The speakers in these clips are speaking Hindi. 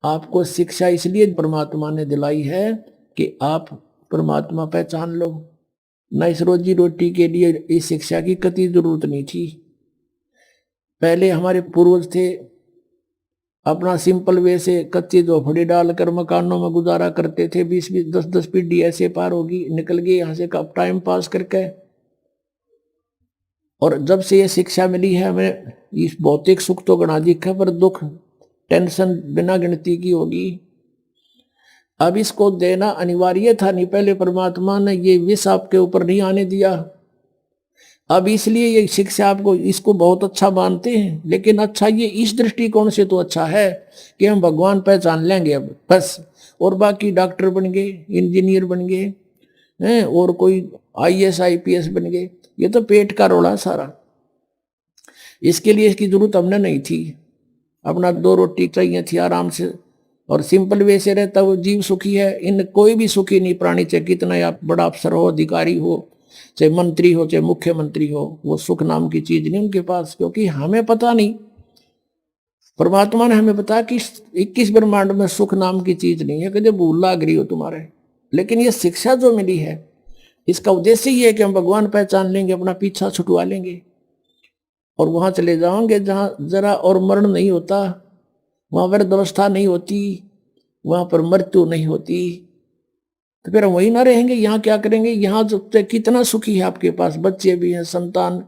आपको शिक्षा इसलिए परमात्मा ने दिलाई है कि आप परमात्मा पहचान लो। न इस रोजी रोटी के लिए इस शिक्षा की कतई जरूरत नहीं थी। पहले हमारे पूर्वज थे, अपना सिंपल वे से कच्ची झोपड़ी डालकर मकानों में गुजारा करते थे। 20-20 10-10 पीढ़ी ऐसे पार होगी, निकल गई यहाँ से कब टाइम पास करके। और जब से ये शिक्षा मिली है हमें, इस भौतिक सुख तो गणा दिखा, पर दुख टेंशन बिना गिनती की होगी। अब इसको देना अनिवार्य था नहीं, पहले परमात्मा ने ये विष आपके ऊपर नहीं आने दिया। अब इसलिए ये शिक्षा आपको इसको बहुत अच्छा मानते हैं, लेकिन अच्छा ये इस दृष्टिकोण से तो अच्छा है कि हम भगवान पहचान लेंगे अब बस, और बाकी डॉक्टर बन गए, इंजीनियर बन गए हैं, और कोई IAS IPS बन गए। ये तो पेट का रोड़ा सारा, इसके लिए इसकी जरूरत हमने नहीं थी। अपना 2 रोटी चाहिए थी आराम से, और सिंपल वे से रहता वो जीव सुखी है। इन कोई भी सुखी नहीं प्राणी, चाहे कितना आप बड़ा अफसर हो, अधिकारी हो, चाहे मंत्री हो, चाहे मुख्यमंत्री हो, वो सुख नाम की चीज नहीं उनके पास, क्योंकि हमें पता नहीं। परमात्मा ने हमें बताया कि 21 ब्रह्मांड में सुख नाम की चीज नहीं है, कभी भूल लाग रही हो तुम्हारे। लेकिन ये शिक्षा जो मिली है, इसका उद्देश्य ही है कि हम भगवान पहचान लेंगे, अपना पीछा छुटवा लेंगे, और वहां चले जाओगे जहां जरा और मरण नहीं होता, वहां वृद्धावस्था नहीं होती, वहां पर मृत्यु नहीं होती। तो फिर हम वही ना रहेंगे, यहाँ क्या करेंगे? यहाँ जो कितना सुखी है आपके पास, बच्चे भी हैं, संतान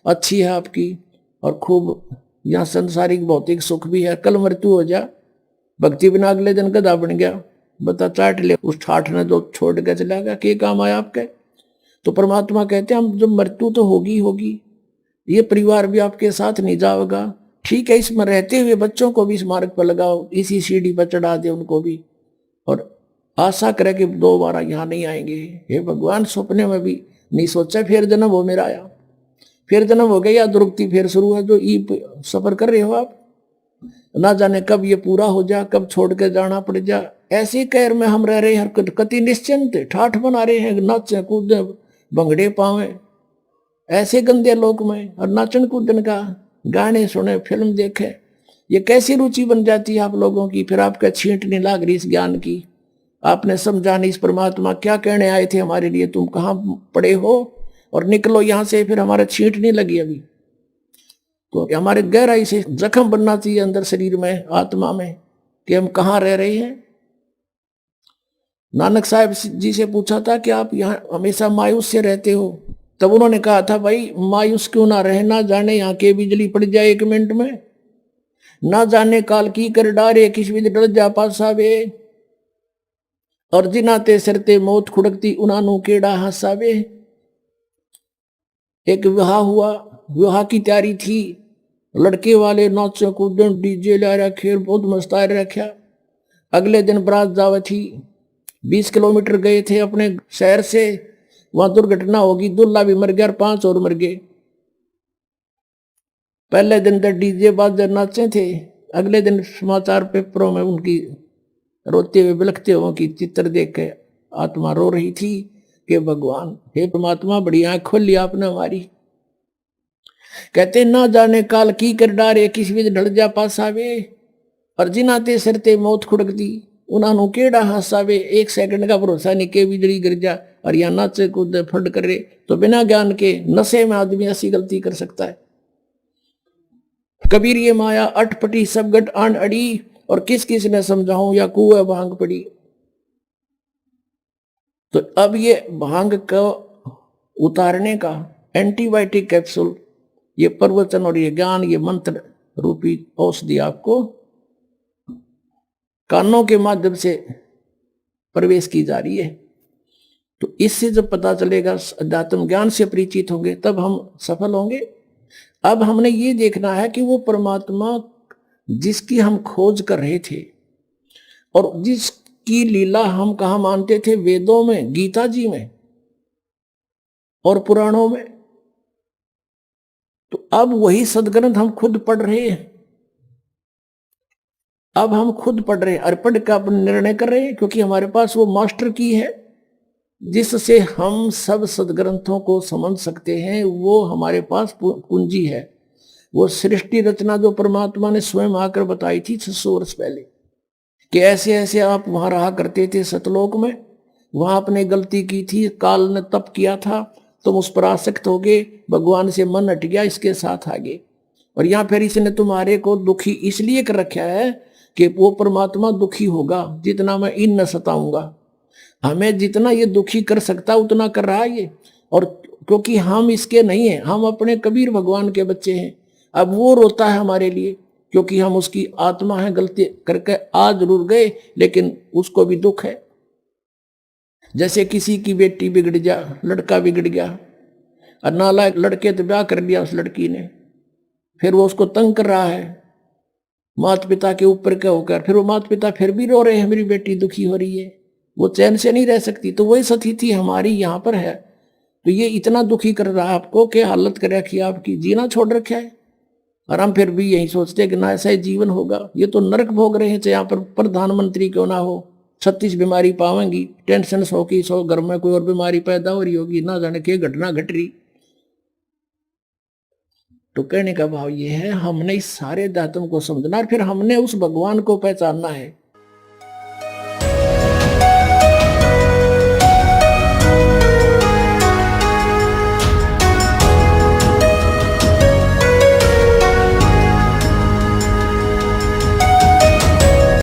अच्छी है आपकी, और खूब यहाँ संसारिक भौतिक सुख भी है। कल मृत्यु हो जा, भक्ति बिना अगले दिन गधा बन गया, बता चाट ले उस ठाठ ने जो छोड़ के चला गया, क्या काम आया आपके? तो परमात्मा कहते हैं हम जब मृत्यु तो होगी होगी, ये परिवार भी आपके साथ नहीं जाएगा, ठीक है, इसमें रहते हुए बच्चों को भी इस मार्ग पर लगाओ, इसी सीढ़ी पर चढ़ा दे उनको भी, और आशा करे कि दोबारा यहाँ नहीं आएंगे। हे भगवान, सपने में भी नहीं सोचा फिर जन्म हो मेरा आया, फिर जन्म हो गया, या दुर्गति फिर शुरू है जो सफर कर रहे हो आप, ना जाने कब ये पूरा हो जा, कब छोड़ के जाना पड़ जा। ऐसी कैर में हम रह रहे हैं, कति निश्चिंत ठाठ बना रहे हैं, नाचे कूदे भंगड़े पावे ऐसे गंदे लोक में, और नाचन कूदन का, गाने सुने, फिल्म देखे, ये कैसी रुचि बन जाती है आप लोगों की। फिर आपका छींट नहीं लाग रही इस ज्ञान की, आपने समझा नहीं इस परमात्मा क्या कहने आए थे हमारे लिए, तुम कहाँ पड़े हो, और निकलो यहाँ से। फिर हमारा छींट नहीं लगी अभी, तो हमारे गहराई से जख्म बनना चाहिए अंदर शरीर में, आत्मा में, कि हम कहाँ रह रहे हैं। नानक साहब जी से पूछा था कि आप यहाँ हमेशा मायूस से रहते हो, तब उन्होंने कहा था भाई मायूस क्यों ना रहे, ना जाने यहाँ के बिजली पड़ जाए 1 मिनट में, ना जाने काल की कर डारे, किस विधि डर जा पासावे, और जिनाते सरते मौत खुड़कती उनानू केड़ा हंसावे। एक विवाह हुआ, विवाह की तैयारी थी, लड़के वाले नाचे कूदन डीजे ला रखे, बहुत मस्ता रखा। अगले दिन बारात जावे थी, 20 किलोमीटर गए थे अपने शहर से, वहां दुर्घटना होगी, दूल्हा भी मर गया और 5 और मर गए। पहले दिन तो डीजे बाजे नाचे थे, अगले दिन समाचार पेपरों में उनकी रोते हुए बिलखते हुए की चित्र देख के आत्मा रो रही थी कि भगवान, हे परमात्मा, बड़ी आंख खोली आपने हमारी। कहते ना जाने काल की कर डारे, किस विध ढल जा पासावे, और जिनाते सरते मौत खुड़कती उन्होंने केड़ा हासावे। 1 सेकंड का भरोसा नहीं के बिजली गिर जा, और यहाँ नाचे कूदे फंड करे, तो बिना ज्ञान के नशे में आदमी ऐसी गलती कर सकता है। कबीर ये माया अटपटी सब गट आन अड़ी, और किस किस ने समझाऊं या कुएं भांग पड़ी। तो अब ये भांग को उतारने का एंटीबायोटिक कैप्सूल, ये प्रवचन और ये ज्ञान, ये मंत्र रूपी औषधि आपको कानों के माध्यम से प्रवेश की जा रही है। तो इससे जब पता चलेगा, अध्यात्म ज्ञान से परिचित होंगे, तब हम सफल होंगे। अब हमने ये देखना है कि वो परमात्मा जिसकी हम खोज कर रहे थे, और जिसकी लीला हम कहाँ मानते थे, वेदों में, गीता जी में और पुराणों में, तो अब वही सदग्रंथ हम खुद पढ़ रहे हैं। अब हम खुद पढ़ रहे हैं और पढ़ का अपन निर्णय कर रहे हैं, क्योंकि हमारे पास वो मास्टर की है जिससे हम सब सदग्रंथों को समझ सकते हैं। वो हमारे पास पूंजी है, वो सृष्टि रचना जो परमात्मा ने स्वयं आकर बताई थी 600 वर्ष पहले, कि ऐसे ऐसे आप वहां रहा करते थे सतलोक में, वहां आपने गलती की थी, काल ने तप किया था, तुम उस पर आसक्त हो गए, भगवान से मन हट गया, इसके साथ आगे। और यहाँ फिर इसने तुम्हारे को दुखी इसलिए कर रखा है कि वो परमात्मा दुखी होगा जितना मैं इन न सताऊंगा। हमें जितना ये दुखी कर सकता उतना कर रहा है ये। और क्योंकि हम इसके नहीं हैं, हम अपने कबीर भगवान के बच्चे हैं। अब वो रोता है हमारे लिए क्योंकि हम उसकी आत्मा है, गलती करके आ जरूर गए लेकिन उसको भी दुख है। जैसे किसी की बेटी बिगड़ जा, लड़का बिगड़ गया और नालायक लड़के तो ब्याह कर दिया उस लड़की ने, फिर वो उसको तंग कर रहा है माता पिता के ऊपर क्या होकर, फिर वो माता पिता फिर भी रो रहे हैं मेरी बेटी दुखी हो रही है, वो चैन से नहीं रह सकती। तो वही स्थिति हमारी यहाँ पर है। तो ये इतना दुखी कर रहा है आपको कि हालत कर रखी है आपकी, जीना छोड़ रखा है। और हम फिर भी यही सोचते हैं कि ना ऐसा ही जीवन होगा, ये तो नरक भोग रहे हैं। चाहे यहाँ पर प्रधानमंत्री क्यों ना हो, 36 बीमारी पावेंगी, टेंशन सो की सो, घर में कोई और बीमारी पैदा हो रही होगी, ना जाने की घटना घट रही। तो कहने का भाव ये है, हमने इस सारे दातम को समझना और फिर हमने उस भगवान को पहचानना है